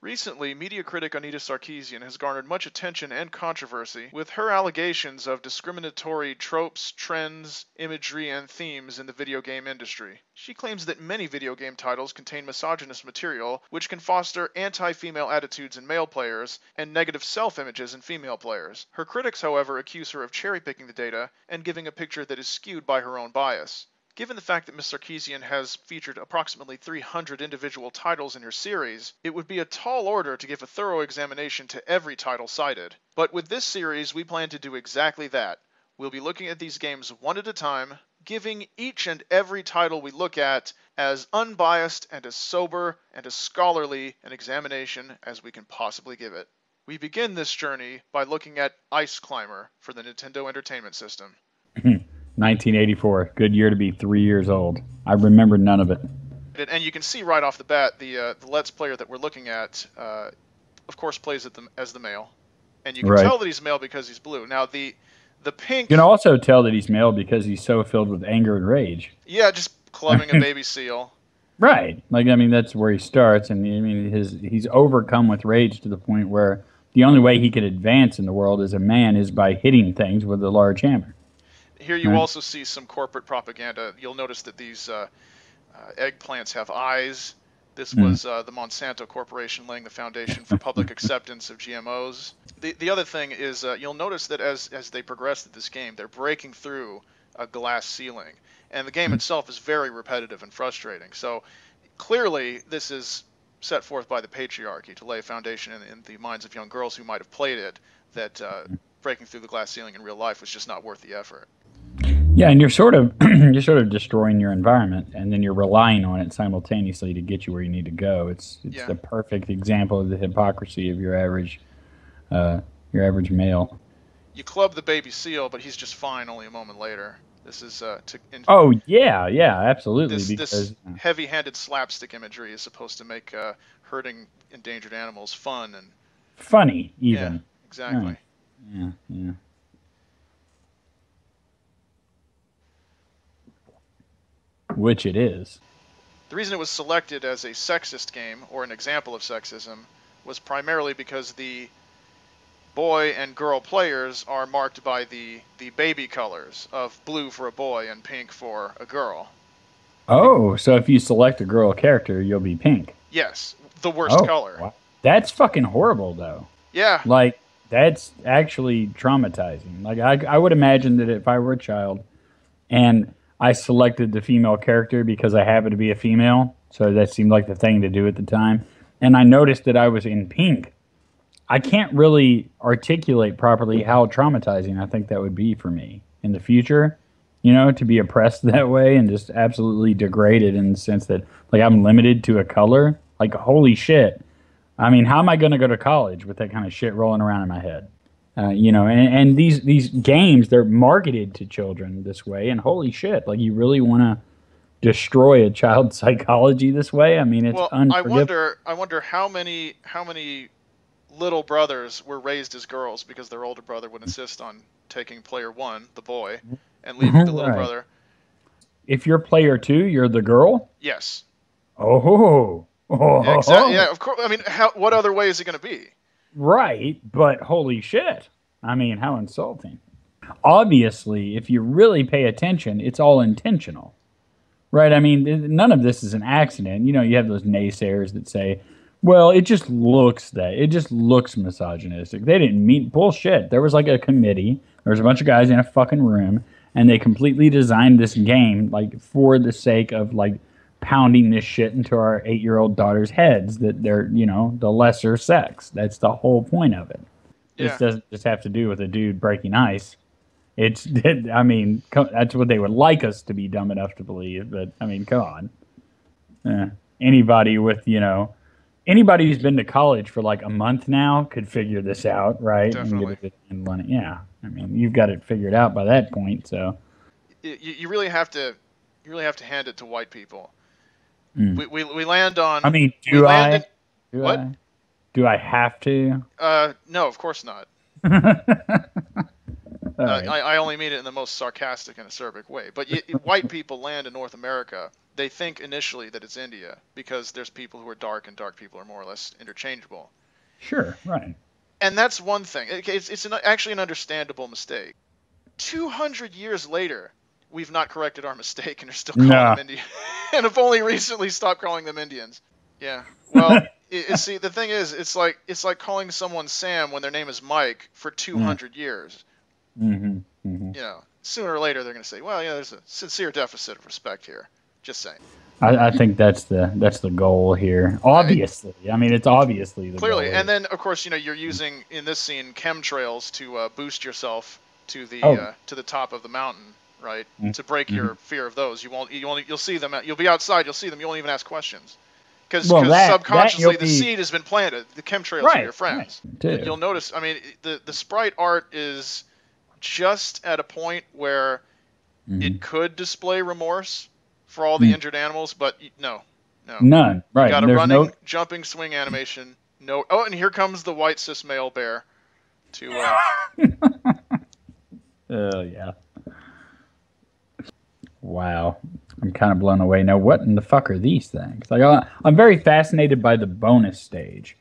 Recently, media critic Anita Sarkeesian has garnered much attention and controversy with her allegations of discriminatory tropes, trends, imagery, and themes in the video game industry. She claims that many video game titles contain misogynist material, which can foster anti-female attitudes in male players and negative self-images in female players. Her critics, however, accuse her of cherry-picking the data and giving a picture that is skewed by her own bias. Given the fact that Ms. Sarkeesian has featured approximately 300 individual titles in her series, it would be a tall order to give a thorough examination to every title cited. But with this series, we plan to do exactly that. We'll be looking at these games one at a time, giving each and every title we look at as unbiased and as sober and as scholarly an examination as we can possibly give it. We begin this journey by looking at Ice Climber for the Nintendo Entertainment System. 1984, good year to be 3 years old. I remember none of it. And you can see right off the bat, the Let's Player that we're looking at, of course, plays as the male. And you can tell that he's male because he's blue. Now, the pink... You can also tell that he's male because he's so filled with anger and rage. Yeah, just clubbing a baby seal. Right. Like, I mean, that's where he starts. And, I mean, he's overcome with rage to the point where the only way he could advance in the world as a man is by hitting things with a large hammer. Here you also see some corporate propaganda. You'll notice that these eggplants have eyes. This was the Monsanto Corporation laying the foundation for public acceptance of GMOs. The other thing is you'll notice that as they progress through this game, they're breaking through a glass ceiling. And the game itself is very repetitive and frustrating. So clearly this is set forth by the patriarchy to lay a foundation in the minds of young girls who might have played it that breaking through the glass ceiling in real life was just not worth the effort. Yeah, and you're sort of destroying your environment, and then you're relying on it simultaneously to get you where you need to go. It's the perfect example of the hypocrisy of your average male. You club the baby seal, but he's just fine only a moment later. This is Oh yeah, absolutely. This heavy-handed slapstick imagery is supposed to make hurting endangered animals fun and funny, even. Yeah, exactly. Right. Yeah. Which it is. The reason it was selected as a sexist game, or an example of sexism, was primarily because the boy and girl players are marked by the baby colors of blue for a boy and pink for a girl. Oh, so if you select a girl character, you'll be pink. Yes, the worst color. Wow. That's fucking horrible, though. Yeah. Like, that's actually traumatizing. Like, I would imagine that if I were a child and I selected the female character because I happened to be a female, so that seemed like the thing to do at the time, and I noticed that I was in pink, I can't really articulate properly how traumatizing I think that would be for me in the future, you know, to be oppressed that way and just absolutely degraded in the sense that, like, I'm limited to a color. Like, holy shit. I mean, how am I going to go to college with that kind of shit rolling around in my head? You know, and these games, they're marketed to children this way, and holy shit, like, you really want to destroy a child's psychology this way? I mean, it's unforgivable. I wonder how many little brothers were raised as girls because their older brother would insist on taking player one, the boy, and leaving the little brother. If you're player two, you're the girl? Yes. Oh. Yeah, exactly. Yeah, of course. I mean, what other way is it going to be? Right, but holy shit. I mean, how insulting. Obviously, if you really pay attention, it's all intentional. Right? I mean, none of this is an accident. You know, you have those naysayers that say, well, it just looks misogynistic. They didn't mean bullshit. There was like a committee. There was a bunch of guys in a fucking room, and they completely designed this game like for the sake of like pounding this shit into our 8-year-old daughter's heads that they're, you know, the lesser sex. That's the whole point of it. Yeah. This doesn't just have to do with a dude breaking ice. I mean, that's what they would like us to be dumb enough to believe. But I mean, come on. Anybody with, you know, anybody who's been to college for like a month now could figure this out, right? Definitely. Yeah. I mean, you've got it figured out by that point. So you really have to hand it to white people. We land on. I mean, do I have to? No, of course not. right. I only mean it in the most sarcastic and acerbic way. But white people land in North America, they think initially that it's India because there's people who are dark and dark people are more or less interchangeable. Sure, right. And that's one thing. It's actually an understandable mistake. 200 years later, we've not corrected our mistake and are still calling No. them Indian, and have only recently stopped calling them Indians. Yeah. Well, see, the thing is, it's like calling someone Sam when their name is Mike for 200 years. Mm-hmm. You know, sooner or later they're going to say, well, yeah, there's a sincere deficit of respect here. Just saying. I think that's the goal here. Obviously, I mean, it's obviously the Clearly, goal. and then of course, you know, you're using in this scene chemtrails to boost yourself to the top of the mountain, right? To break your fear of those. You'll see them. You'll be outside. You'll see them. You won't even ask questions. Because subconsciously the seed has been planted. The chemtrails are your friends. Right, you'll notice. I mean, the sprite art is just at a point where it could display remorse for all the injured animals, but no. None. Right. You got a running, jumping, swing animation. No. Oh, and here comes the white cis male bear. Oh yeah. Wow. I'm kind of blown away. Now, what in the fuck are these things? Like, I'm very fascinated by the bonus stage.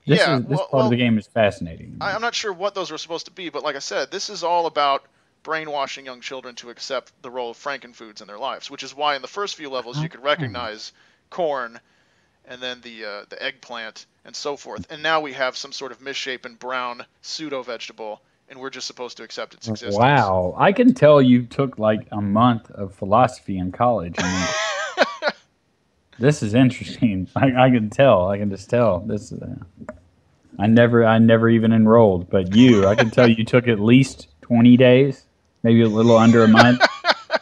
This part of the game is fascinating. I'm not sure what those were supposed to be, but like I said, this is all about brainwashing young children to accept the role of frankenfoods in their lives, which is why in the first few levels you could recognize corn and then the eggplant and so forth. And now we have some sort of misshapen brown pseudo-vegetable, and we're just supposed to accept its existence. Wow. I can tell you took like a month of philosophy in college. I mean, this is interesting. I can tell. I can just tell. This. I never even enrolled, but I can tell you took at least 20 days, maybe a little under a month,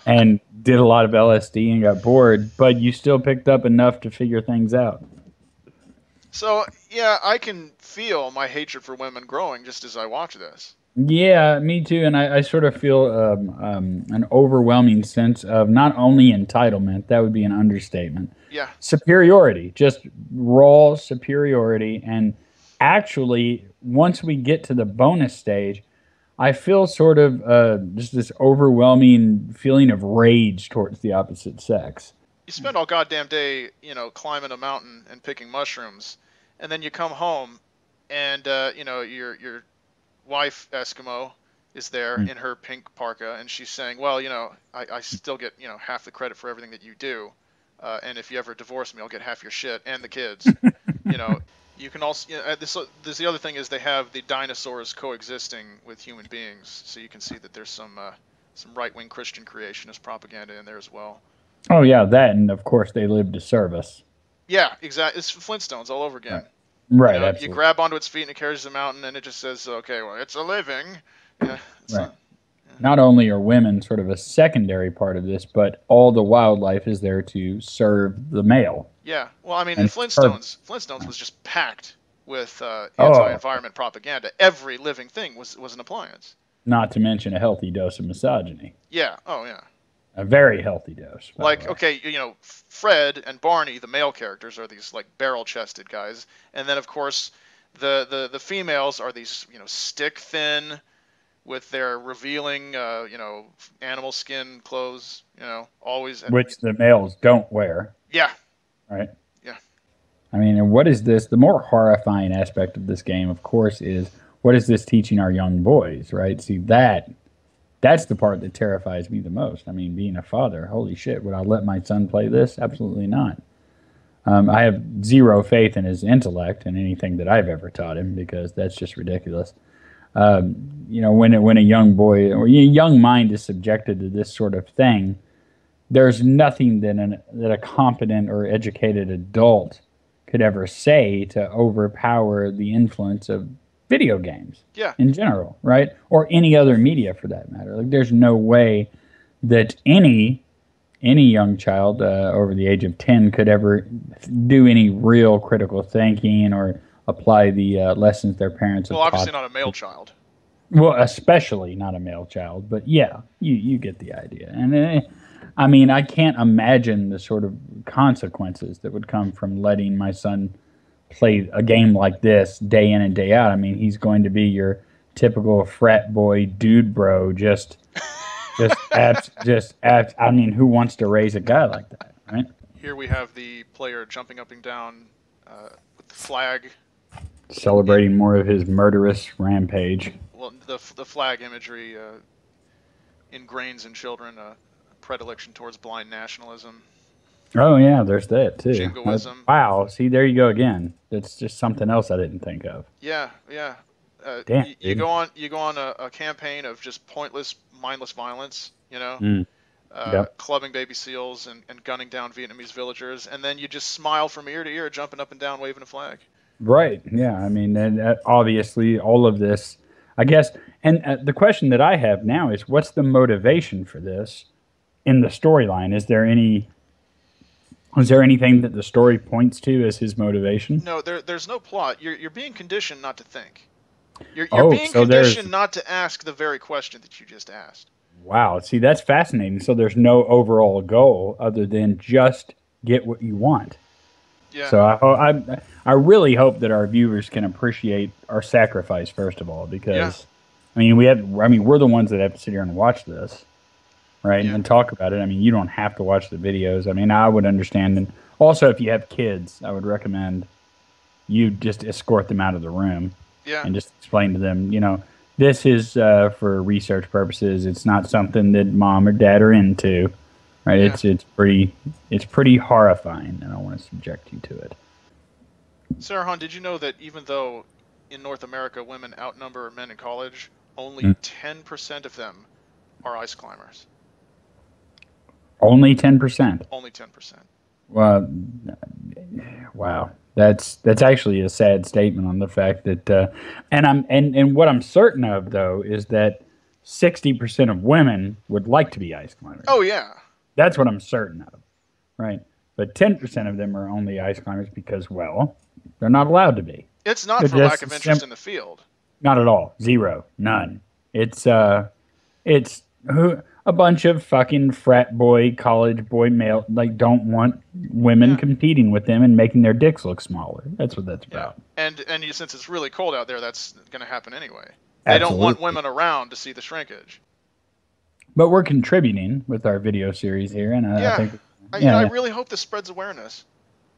and did a lot of LSD and got bored, but you still picked up enough to figure things out. So, yeah, I can feel my hatred for women growing just as I watch this. Yeah, me too, and I sort of feel an overwhelming sense of not only entitlement, that would be an understatement. Yeah. Superiority, just raw superiority, and actually, once we get to the bonus stage, I feel sort of just this overwhelming feeling of rage towards the opposite sex. You spend all goddamn day, climbing a mountain and picking mushrooms, and then you come home, and your wife Eskimo is there in her pink parka, and she's saying, well, I still get half the credit for everything that you do, and if you ever divorce me, I'll get half your shit and the kids. You can also this the other thing is they have the dinosaurs coexisting with human beings, so you can see that there's some right-wing Christian creationist propaganda in there as well. Oh yeah, that, and of course they live to serve us. Yeah, exactly. It's Flintstones all over again. Right. Absolutely. You grab onto its feet and it carries the mountain, and it just says, "Okay, well, it's a living." Yeah. Not only are women sort of a secondary part of this, but all the wildlife is there to serve the male. Yeah. Well, I mean, in Flintstones was just packed with anti-environment propaganda. Every living thing was an appliance. Not to mention a healthy dose of misogyny. Yeah. Oh, yeah. A very healthy dose. Like, okay, Fred and Barney, the male characters, are these like barrel-chested guys, and then of course the females are these stick thin, with their revealing animal skin clothes, always. Which the males don't wear. Yeah. Right. Yeah. I mean, and what is this? The more horrifying aspect of this game, of course, is what is this teaching our young boys? Right. See That's the part that terrifies me the most. I mean, being a father, holy shit, would I let my son play this? Absolutely not. I have zero faith in his intellect and anything that I've ever taught him, because that's just ridiculous. When a young boy or a young mind is subjected to this sort of thing, there's nothing that a competent or educated adult could ever say to overpower the influence of video games in general, right? Or any other media for that matter. Like, there's no way that any young child over the age of 10 could ever do any real critical thinking or apply the lessons their parents have taught. Well, obviously not a male child. Well, especially not a male child, but yeah, you get the idea. And I mean, I can't imagine the sort of consequences that would come from letting my son play a game like this day in and day out. I mean, he's going to be your typical frat boy dude bro. I mean, who wants to raise a guy like that, right? Here we have the player jumping up and down with the flag. Celebrating more of his murderous rampage. Well, the flag imagery ingrains in children a predilection towards blind nationalism, Oh yeah, there's that too. jingoism. Wow, see, there you go again. That's just something else I didn't think of. Yeah, yeah. Damn, You dude. go on a campaign of just pointless, mindless violence. Mm, yep. Clubbing baby seals and gunning down Vietnamese villagers, and then you just smile from ear to ear, jumping up and down, waving a flag. Right. Yeah. I mean, and obviously, all of this, I guess. And the question that I have now is, what's the motivation for this in the storyline? Is there anything that the story points to as his motivation? No, there's no plot. You're being conditioned not to think. You're Oh, being so there's conditioned not to ask the very question that you just asked. wow. See, that's fascinating. So there's no overall goal other than just get what you want. Yeah, So I really hope that our viewers can appreciate our sacrifice first of all, yeah, because we're the ones that have to sit here and watch this, right, yeah, and talk about it. I mean, you don't have to watch the videos. I mean, I would understand, and also if you have kids, I would recommend you just escort them out of the room yeah, and just explain to them, this is for research purposes. It's not something that mom or dad are into, right? yeah. It's pretty horrifying, and I want to subject you to it. Sarah Hahn, did you know that even though in North America women outnumber men in college, only Mm. 10% of them are ice climbers? Only 10%. Only 10%. Well, wow, that's actually a sad statement on the fact that, and what I'm certain of though is that 60% of women would like to be ice climbers. Oh yeah, That's what I'm certain of, right? But 10% of them are only ice climbers because, well, they're not allowed to be. it's not They're for lack just of interest in the field. not at all, zero, none. It's a bunch of fucking frat boy, college boy, male like don't want women Yeah, competing with them and making their dicks look smaller. That's what that's yeah. about. Since it's really cold out there, that's going to happen anyway. They don't want Absolutely. women around to see the shrinkage. But we're contributing with our video series here, and I Yeah, think, yeah, I yeah, really hope this spreads awareness.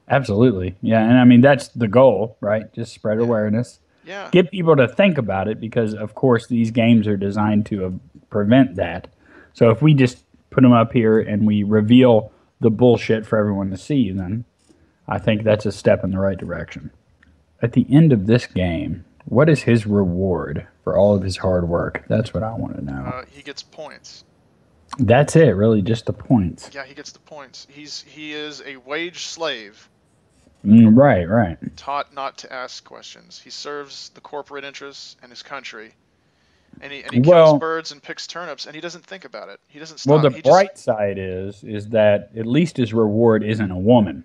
absolutely, yeah. And I mean that's the goal, right? Just spread Yeah, awareness, yeah, get people to think about it, because of course these games are designed to prevent that. So if we just put them up here and we reveal the bullshit for everyone to see, then I think that's a step in the right direction. At the end of this game, what is his reward for all of his hard work? That's what I want to know. he gets points. That's it, really, just the points. Yeah, he gets the points. He is a wage slave, Right, right. taught not to ask questions. He serves the corporate interests and his country, and he kills Well, birds and picks turnips, and he doesn't think about it. He doesn't well, stop. the He just bright side is that at least his reward isn't a woman,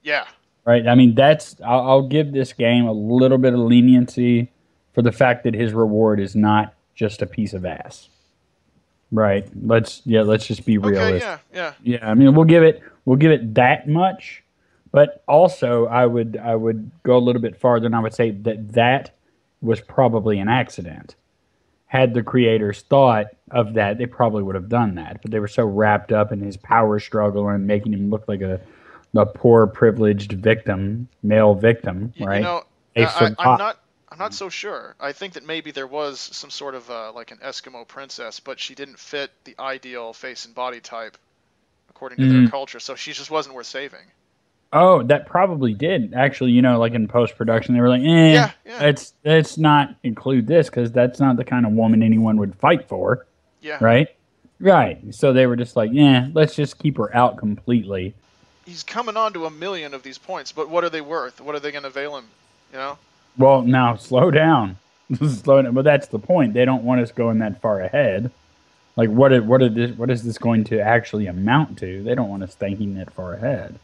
yeah, right? I mean, I'll give this game a little bit of leniency for the fact that his reward is not just a piece of ass, right? Let's just be okay, realistic. yeah, yeah, Yeah, I mean, we'll give it that much, but also I would go a little bit farther, and I would say that was probably an accident. Had the creators thought of that, they probably would have done that. But they were so wrapped up in his power struggle and making him look like a poor, privileged victim, male victim, you right? know, They I'm forgot. not. I'm not so sure. I think that maybe there was some sort of like an Eskimo princess, but she didn't fit the ideal face and body type according to their Mm. culture, so she just wasn't worth saving. Oh, that probably did actually. Like in post production, they were like, Yeah, yeah, let's not include this because that's not the kind of woman anyone would fight for, yeah. right? Right. So they were just like, yeah, let's just keep her out completely. He's coming on to 1 million of these points, but what are they worth? What are they going to avail him? You know? Well, now slow down. Slow down. But that's the point. They don't want us going that far ahead. Like, what is this going to actually amount to? They don't want us thinking that far ahead.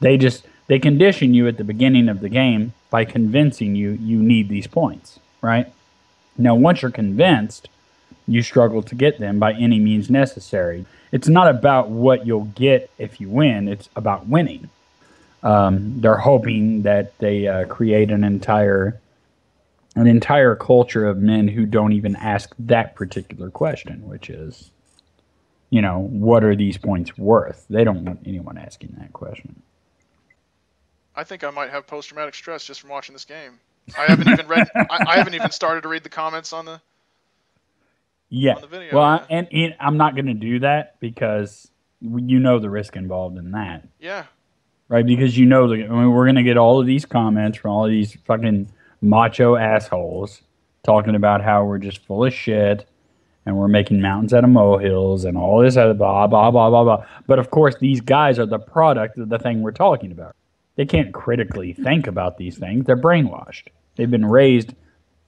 They condition you at the beginning of the game by convincing you need these points, right? Now, once you're convinced, you struggle to get them by any means necessary. It's not about what you'll get if you win. It's about winning. They're hoping that they create an entire an entire culture of men who don't even ask that particular question, which is, what are these points worth? They don't want anyone asking that question. I think I might have post-traumatic stress just from watching this game. I haven't even read. I haven't even started to read the comments on the video. Well, and I'm not going to do that because the risk involved in that. Yeah. Right, because we're going to get all of these comments from all of these fucking macho assholes talking about how we're just full of shit and we're making mountains out of molehills and all this other blah, blah, blah, blah, blah. But of course, these guys are the product of the thing we're talking about. They can't critically think about these things. They're brainwashed. They've been raised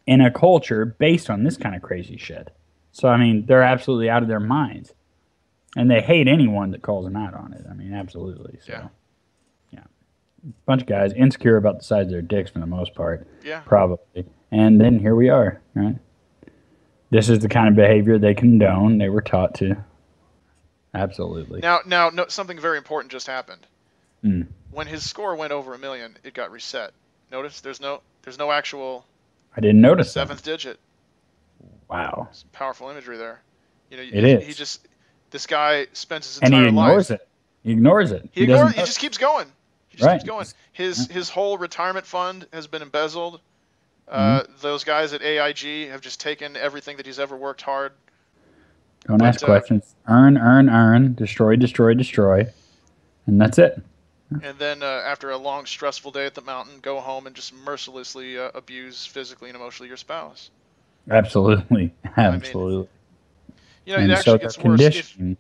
in a culture based on this kind of crazy shit. So, I mean, they're absolutely out of their minds. And they hate anyone that calls them out on it. I mean, absolutely. So, yeah. Bunch of guys insecure about the size of their dicks for the most part. Yeah. Probably. And then here we are, right? This is the kind of behavior they condone. They were taught to. Absolutely. Now, something very important just happened. When his score went over 1 million, it got reset. Notice there's no actual. I didn't notice seventh digit. Wow. Some powerful imagery there. It is. This guy spends his entire life. And he ignores it. He ignores it. He just keeps going. Keeps going. His whole retirement fund has been embezzled. Those guys at AIG have just taken everything that he's ever worked hard. Don't ask questions. Earn. Destroy. And that's it. And then after a long, stressful day at the mountain, go home and just mercilessly abuse physically and emotionally your spouse. Absolutely. I mean, it actually gets worse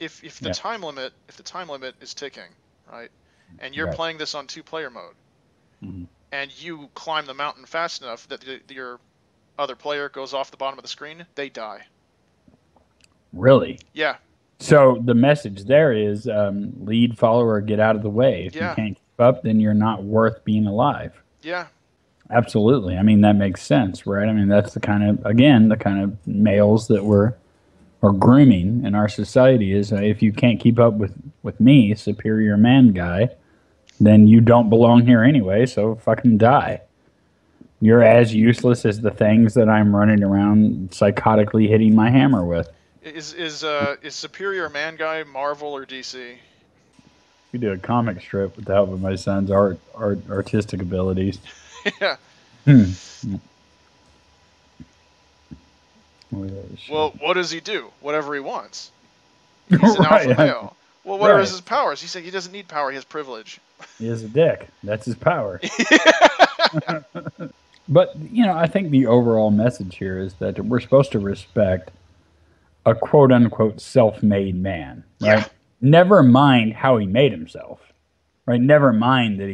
if the time limit is ticking, right? And you're playing this on 2-player mode, and you climb the mountain fast enough that your other player goes off the bottom of the screen, they die. Really? Yeah. So the message there is lead, follower, get out of the way. If you can't keep up, then you're not worth being alive. Yeah. Absolutely. I mean, that makes sense, right? I mean, that's the kind of males that we're grooming in our society is if you can't keep up with me, superior man guy, then you don't belong here anyway, so fucking die. You're as useless as the things that I'm running around psychotically hitting my hammer with. Is Superior Man Guy Marvel or DC? We do a comic strip with the help of my son's artistic abilities. Yeah. Well, what does he do? Whatever he wants. He's an alpha male. Well, what are his powers? He said he doesn't need power. He has privilege. He has a dick. That's his power. But, I think the overall message here is that we're supposed to respect a quote-unquote self-made man, right? Yeah. Never mind how he made himself, right? Never mind that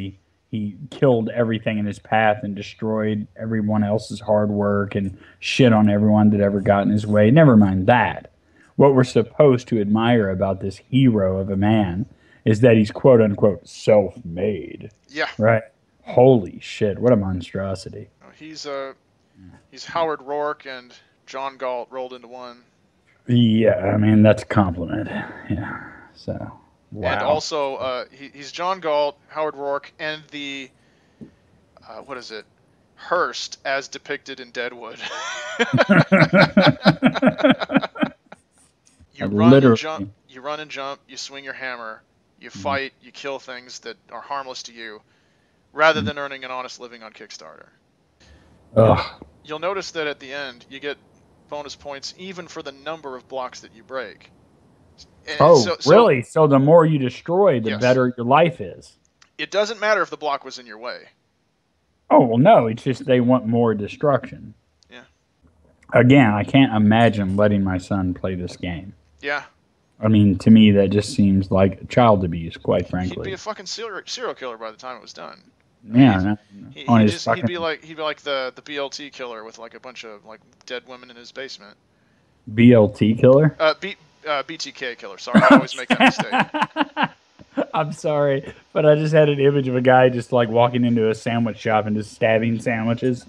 he killed everything in his path and destroyed everyone else's hard work and shit on everyone that ever got in his way. Never mind that. What we're supposed to admire about this hero of a man is that he's quote-unquote self-made. Yeah. Right? Holy shit, what a monstrosity. He's Howard Rourke and John Galt rolled into one. Yeah, I mean, that's a compliment. Yeah, so, wow. And also, he's John Galt, Howard Rourke, and the, what is it, Hearst as depicted in Deadwood. You run and jump, you swing your hammer, you fight, you kill things that are harmless to you, rather than earning an honest living on Kickstarter. You'll notice that at the end, you get bonus points even for the number of blocks that you break. And really? So the more you destroy, the better your life is. It doesn't matter if the block was in your way. Oh, well, no. It's just they want more destruction. Yeah. Again, I can't imagine letting my son play this game. Yeah. I mean, to me, that just seems like child abuse, quite frankly. He'd be a fucking serial killer by the time it was done. Yeah, he'd be like the BLT killer with like a bunch of like dead women in his basement. BLT killer? BTK killer. Sorry, I always make that mistake. I'm sorry, but I just had an image of a guy just like walking into a sandwich shop and just stabbing sandwiches.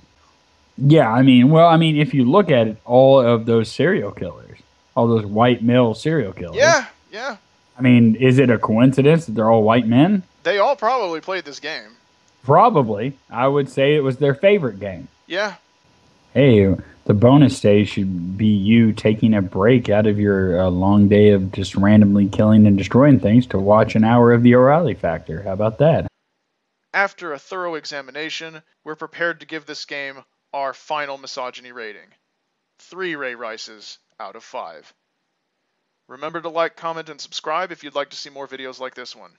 Yeah, I mean, if you look at it, all of those serial killers, all those white male serial killers. Yeah. I mean, is it a coincidence that they're all white men? They all probably played this game. Probably. I would say it was their favorite game. Yeah. Hey, the bonus day should be you taking a break out of your long day of just randomly killing and destroying things to watch an hour of the O'Reilly Factor. How about that? After a thorough examination, we're prepared to give this game our final misogyny rating. 3 Ray Rices out of 5. Remember to like, comment, and subscribe if you'd like to see more videos like this one.